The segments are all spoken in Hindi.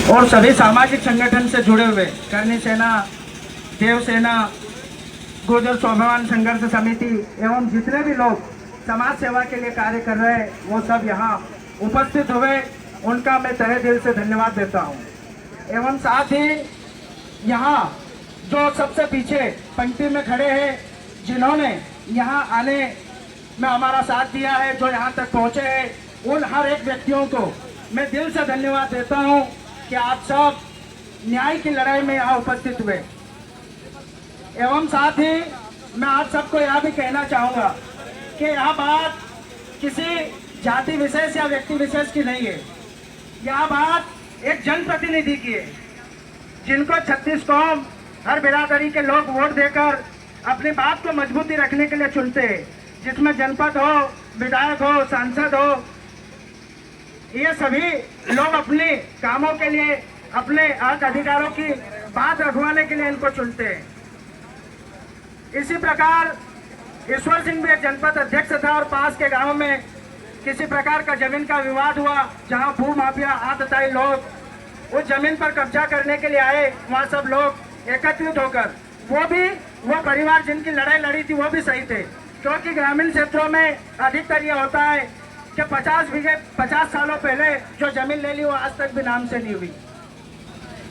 और सभी सामाजिक संगठन से जुड़े हुए करनी सेना, देव सेना, गुर्जर स्वाभिमान संघर्ष समिति एवं जितने भी लोग समाज सेवा के लिए कार्य कर रहे हैं वो सब यहाँ उपस्थित हुए, उनका मैं तहे दिल से धन्यवाद देता हूँ। एवं साथ ही यहाँ जो सबसे पीछे पंक्ति में खड़े हैं, जिन्होंने यहाँ आने में हमारा साथ दिया है, जो यहाँ तक पहुँचे हैं, उन हर एक व्यक्तियों को मैं दिल से धन्यवाद देता हूँ कि आप सब न्याय की लड़ाई में यहाँ उपस्थित हुए। एवं साथ ही मैं आप सबको यह भी कहना चाहूँगा कि यह बात किसी जाति विशेष या व्यक्ति विशेष की नहीं है, यह बात एक जनप्रतिनिधि की है, जिनको 36 कौम हर बिरादरी के लोग वोट देकर अपनी बात को मजबूती रखने के लिए चुनते हैं, जिसमें जनपद हो, विधायक हो, सांसद हो, ये सभी लोग अपने कामों के लिए, अपने हक अधिकारों की बात रखवाने के लिए इनको चुनते हैं। इसी प्रकार ईश्वर सिंह भी एक जनपद अध्यक्ष था और पास के गांव में किसी प्रकार का जमीन का विवाद हुआ, जहां भू माफिया आतताई लोग उस जमीन पर कब्जा करने के लिए आए। वहां सब लोग एकत्रित होकर वो परिवार जिनकी लड़ाई लड़ी थी वो भी सही थे, क्योंकि ग्रामीण क्षेत्रों में अधिकतर ये होता है कि 50 बीघे 50 सालों पहले जो जमीन ले ली वो आज तक भी नाम से नहीं हुई।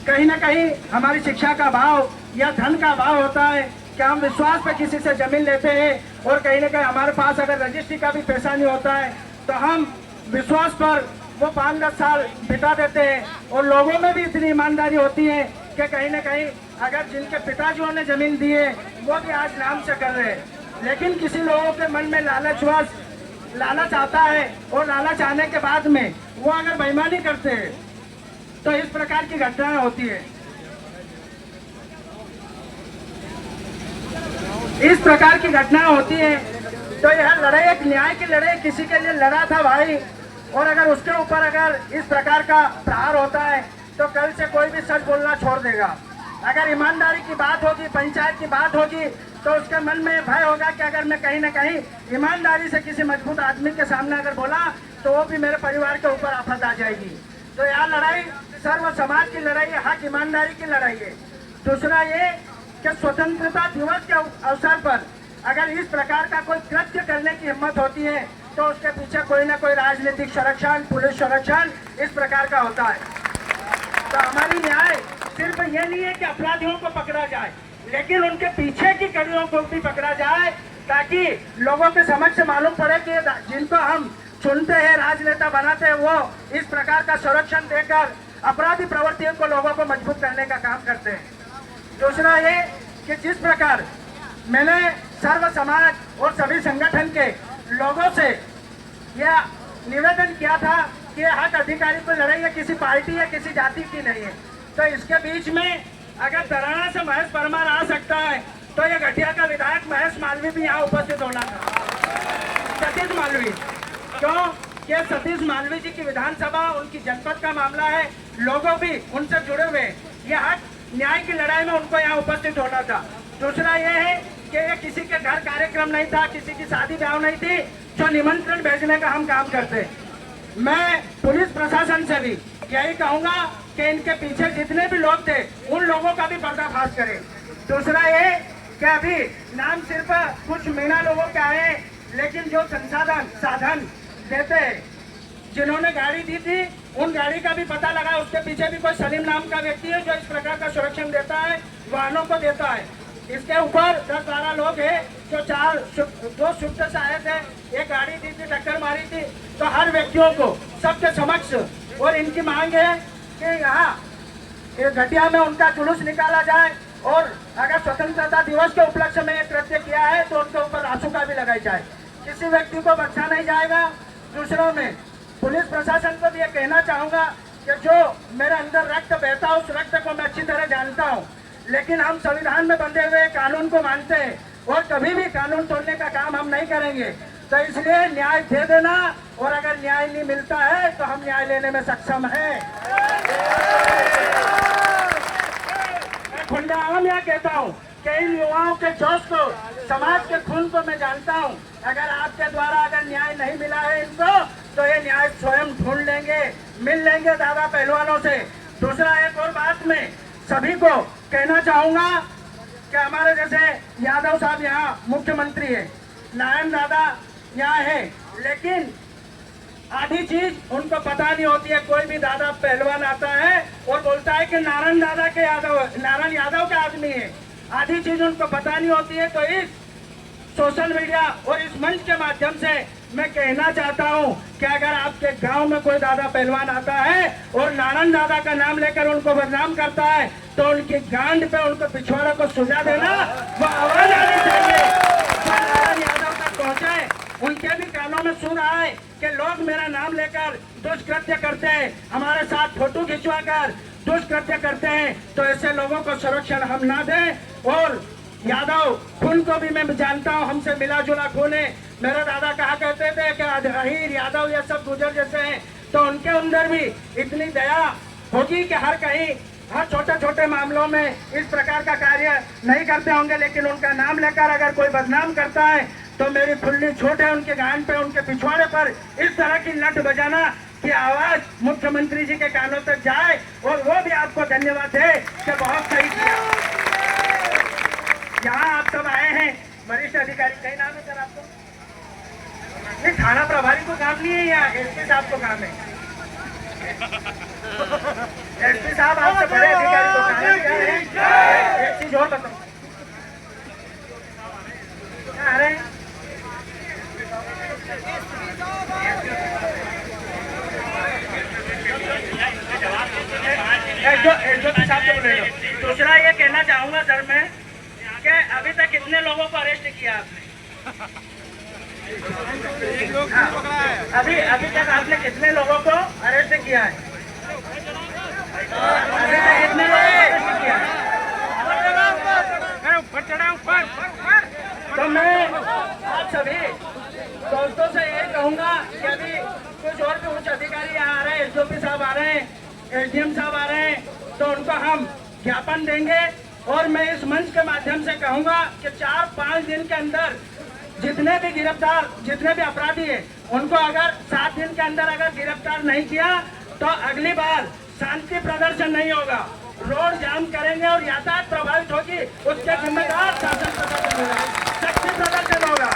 कहीं ना कहीं हमारी शिक्षा का भाव या धन का भाव होता है कि हम विश्वास पे किसी से जमीन लेते हैं, और कहीं ना कहीं हमारे पास अगर रजिस्ट्री का भी पैसा नहीं होता है तो हम विश्वास पर वो 5-10 साल बिता देते हैं। और लोगों में भी इतनी ईमानदारी होती है कि कहीं ना कहीं अगर जिनके पिताजियों ने जमीन दी है वो भी आज नाम से कर रहे हैं, लेकिन किसी लोगों के मन में लालच आता है, और लालच आने के बाद में वो अगर बेईमानी करते हैं तो इस प्रकार की घटनाएं होती है। इस प्रकार की घटनाएं होती है तो यह लड़ाई एक न्याय की लड़ाई, किसी के लिए लड़ा था भाई, और अगर उसके ऊपर अगर इस प्रकार का प्रहार होता है तो कल से कोई भी सच बोलना छोड़ देगा। अगर ईमानदारी की बात होगी, पंचायत की बात होगी, तो उसके मन में भय होगा कि अगर मैं कहीं ना कहीं ईमानदारी से किसी मजबूत आदमी के सामने अगर बोला तो वो भी मेरे परिवार के ऊपर आफत आ जाएगी। तो यह लड़ाई सर्व समाज की लड़ाई है, हक ईमानदारी की लड़ाई है। दूसरा ये कि स्वतंत्रता दिवस के अवसर पर अगर इस प्रकार का कोई कृत्य करने की हिम्मत होती है तो उसके पीछे कोई ना कोई राजनीतिक संरक्षण, पुलिस संरक्षण इस प्रकार का होता है। तो हमारी न्याय सिर्फ ये नहीं है कि अपराधियों को पकड़ा जाए, लेकिन उनके पीछे की कड़ियों को भी पकड़ा जाए, ताकि लोगों के समक्ष मालूम पड़े कि जिनको हम चुनते हैं, राजनेता बनाते हैं, वो इस प्रकार का संरक्षण देकर अपराधी प्रवृत्तियों को लोगों को मजबूत करने का काम करते हैं। दूसरा ये कि जिस प्रकार मैंने सर्व समाज और सभी संगठन के लोगों से यह निवेदन किया था कि हक अधिकारी को लड़ाई है, किसी पार्टी या किसी जाति की नहीं है, तो इसके बीच में अगर धराना से महेश परमार आ सकता है तो ये घटिया का विधायक महेश मालवीय भी यहाँ उपस्थित होना था। सतीश मालवीय, क्यों कि सतीश मालवीय जी की विधानसभा उनकी जनपद का मामला है, लोगों भी उनसे जुड़े हुए, ये हक न्याय की लड़ाई में उनको यहाँ उपस्थित होना था। दूसरा ये है कि ये किसी के घर कार्यक्रम नहीं था, किसी की शादी ब्याह नहीं थी जो निमंत्रण भेजने का हम काम करते। मैं पुलिस प्रशासन से भी यही कहूंगा कि इनके पीछे जितने भी लोग थे उन लोगों का भी पर्दाफाश करें। दूसरा ये कि अभी नाम सिर्फ कुछ मीना लोगों के आए, लेकिन जो साधन देते हैं, जिन्होंने गाड़ी दी थी उन गाड़ी का भी पता लगा, उसके पीछे भी कोई सलीम नाम का व्यक्ति है जो इस प्रकार का संरक्षण देता है, वाहनों को देता है। इसके ऊपर 10-12 लोग हैं जो दो शिफ्ट से आए थे, एक गाड़ी दी थी, टक्कर मारी थी। तो हर व्यक्तियों को सबके समक्ष और इनकी मांग है कि यहाँ घटिया में उनका जुलूस निकाला जाए, और अगर स्वतंत्रता दिवस के उपलक्ष्य में एक कृत्य किया है तो उनके ऊपर रासुका भी लगाई जाए, किसी व्यक्ति को बख्शा नहीं जाएगा। दूसरों में पुलिस प्रशासन को भी ये कहना चाहूंगा कि जो मेरे अंदर रक्त बहता है उस रक्त को मैं अच्छी तरह जानता हूँ, लेकिन हम संविधान में बंधे हुए कानून को मानते हैं और कभी भी कानून तोड़ने का काम हम नहीं करेंगे। तो इसलिए न्याय दे देना, और अगर न्याय नहीं मिलता है तो हम न्याय लेने में सक्षम हैं। मैं खुलेआम यह कहता हूँ कि इन युवाओं के जोश को, समाज के खून को मैं जानता हूँ। अगर आपके द्वारा अगर न्याय नहीं मिला है इनको, तो ये न्याय स्वयं ढूंढ लेंगे, मिल लेंगे दादा पहलवानों से। दूसरा एक और बात मैं सभी को कहना चाहूंगा कि हमारे जैसे यादव साहब यहाँ मुख्यमंत्री है, नारायण दादा यहाँ है, लेकिन आधी चीज उनको पता नहीं होती है। कोई भी दादा पहलवान आता है और बोलता है कि नारायण यादव के आदमी है, आधी चीज उनको पता नहीं होती है। तो इस सोशल मीडिया और इस मंच के माध्यम से मैं कहना चाहता हूं कि अगर आपके गांव में कोई दादा पहलवान आता है और नारायण दादा का नाम लेकर उनको बदनाम करता है तो उनकी गांड पे उनको पिछवाड़े को सुझा देना, वो आवाज आनी चाहिए, नारायण यादव तक पहुंचे, उनके भी कानों में सुन आए कि लोग मेरा नाम लेकर दुष्कृत्य करते हैं, हमारे साथ फोटो खिंचवा कर दुष्कृत्य करते हैं। तो ऐसे लोगों को संरक्षण हम ना दें। और यादव खून को भी मैं जानता हूँ, हमसे मिला जुला खून है। मेरे दादा कहा करते थे कि अहीर यादव ये सब गुजर जैसे हैं, तो उनके अंदर भी इतनी दया होगी कि हर छोटे छोटे मामलों में इस प्रकार का कार्य नहीं करते होंगे। लेकिन उनका नाम लेकर अगर कोई बदनाम करता है तो मेरी खुली छूट है उनके गान पे, उनके पिछवाड़े पर इस तरह की लट बजाना कि आवाज मुख्यमंत्री जी के कानों तक जाए। और वो भी आपको धन्यवाद है कि बहुत सही किया। यहाँ आप सब आए हैं, वरिष्ठ अधिकारी, कई नाम है सर आपको? नहीं, थाना प्रभारी को काम नहीं है, यहाँ एसपी साहब को काम है। एसपी साहब आपसे बड़े अधिकारी को काम है। एक चीज और बताओ, क्या आ रहे हैं? दूसरा ये कहना चाहूंगा सर मैं कि अभी तक कितने लोगों को अरेस्ट किया आपने? अभी तक आपने कितने लोगों को अरेस्ट किया है? अभी तक कितने लोगों को अरेस्ट किया है? तो मैं आप सभी दोस्तों से ये कहूंगा कि अभी कुछ और भी उच्च अधिकारी यहाँ आ रहे हैं, एसडीओपी साहब आ रहे हैं, एसडीएम साहब आ रहे हैं, तो उनको हम ज्ञापन देंगे। और मैं इस मंच के माध्यम से कहूंगा कि 4-5 दिन के अंदर जितने भी अपराधी है उनको अगर 7 दिन के अंदर अगर गिरफ्तार नहीं किया तो अगली बार शांति प्रदर्शन नहीं होगा, रोड जाम करेंगे और यातायात प्रभावित होगी, उसके जिम्मेदार शासन प्रदर्शन होगा, शक्ति प्रदर्शन होगा।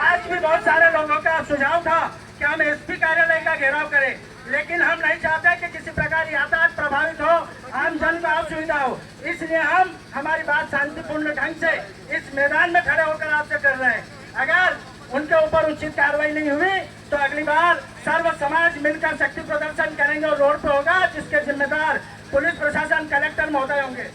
आज भी बहुत सारे लोगों का सुझाव था कि हम एसपी कार्यालय का घेराव करें, लेकिन हम नहीं चाहते कि किसी प्रकार यातायात प्रभावित हो, आम जन को असुविधा हो। इसलिए हम हमारी बात शांतिपूर्ण ढंग से इस मैदान में खड़े होकर आपसे कर रहे हैं। अगर उनके ऊपर उचित कार्रवाई नहीं हुई तो अगली बार सर्व समाज मिलकर शक्ति प्रदर्शन करेंगे और रोड पर होगा, जिसके जिम्मेदार पुलिस प्रशासन, कलेक्टर महोदय होंगे।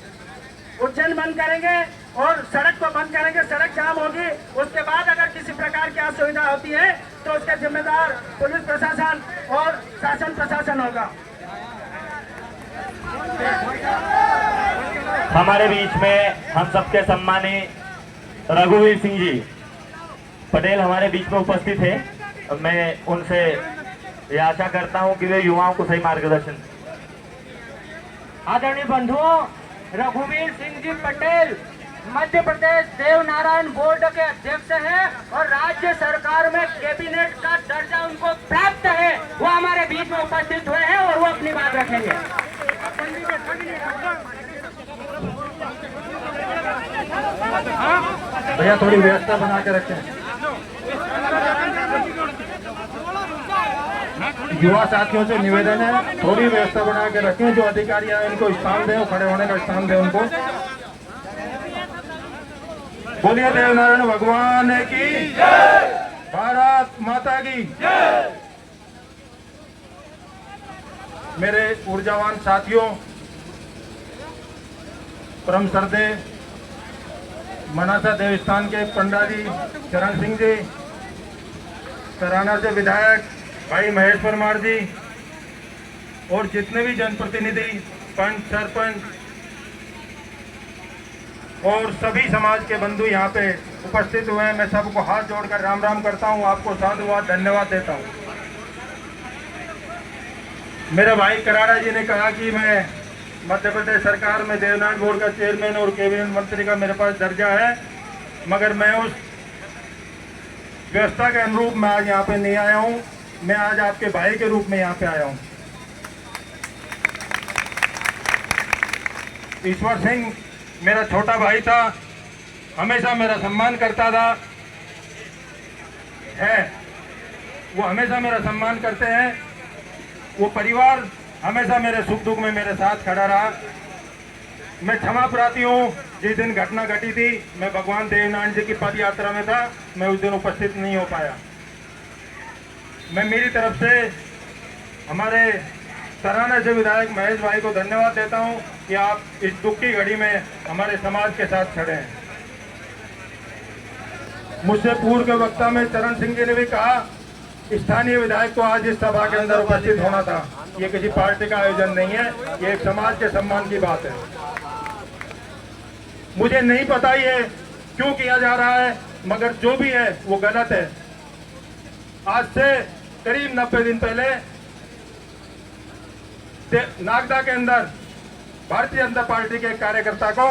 उज्जैन बंद करेंगे और सड़क को बंद करेंगे, सड़क जाम होगी। उसके बाद अगर किसी प्रकार की असुविधा होती है तो उसके जिम्मेदार पुलिस प्रशासन और शासन प्रशासन होगा। हमारे बीच में हम सबके सम्मानी रघुवीर सिंह जी पटेल हमारे बीच में उपस्थित है। मैं उनसे ये आशा करता हूं कि वे युवाओं को सही मार्गदर्शन। आदरणीय बंधुओं, रघुवीर सिंह जी पटेल मध्य प्रदेश देवनारायण बोर्ड के अध्यक्ष हैं और राज्य सरकार में कैबिनेट का दर्जा उनको प्राप्त है। वो हमारे बीच में उपस्थित हुए हैं और वो अपनी बात रखेंगे। भैया थोड़ी व्यवस्था बना के रखें। युवा साथियों से निवेदन है, थोड़ी व्यवस्था बना के रखें। जो अधिकारी आए उनको स्थान दें, खड़े होने का स्थान दें उनको। बोलिए देवनारायण भगवान की जय, भारत माता की जय। मेरे ऊर्जावान साथियों, परम श्रद्धे मनासा देवस्थान के पंडाजी चरण सिंह जी, सराना से विधायक भाई महेश परमार जी और जितने भी जनप्रतिनिधि, पंच, सरपंच और सभी समाज के बंधु यहाँ पे उपस्थित हुए हैं, मैं सबको हाथ जोड़कर राम राम करता हूँ, आपको साधुवाद धन्यवाद देता हूँ। मेरे भाई कराड़ा जी ने कहा कि मैं मध्य प्रदेश सरकार में देवनारायण बोर्ड का चेयरमैन और कैबिनेट मंत्री का मेरे पास दर्जा है, मगर मैं उस व्यवस्था के अनुरूप मैं आज यहाँ पे नहीं आया हूँ। मैं आज आपके भाई के रूप में यहाँ पे आया हूँ। ईश्वर सिंह मेरा छोटा भाई था, हमेशा मेरा सम्मान करता था, वो हमेशा मेरा सम्मान करते हैं। वो परिवार हमेशा मेरे सुख दुख में मेरे साथ खड़ा रहा। मैं क्षमा प्रार्थी हूँ, जिस दिन घटना घटी थी मैं भगवान देवनारायण जी की पद यात्रा में था, मैं उस दिन उपस्थित नहीं हो पाया। मैं मेरी तरफ से हमारे सराहना से विधायक महेश भाई को धन्यवाद देता हूं कि आप इस दुख की घड़ी में हमारे समाज के साथ खड़े हैं। मुझसे पूर्व के वक्ता में चरण सिंह जी ने भी कहा, स्थानीय विधायक को आज इस सभा के अंदर उपस्थित होना था। ये किसी पार्टी का आयोजन नहीं है, ये एक समाज के सम्मान की बात है। मुझे नहीं पता ये क्यों किया जा रहा है, मगर जो भी है वो गलत है। आज से करीब 90 दिन पहले नागदा के अंदर भारतीय जनता पार्टी के कार्यकर्ता को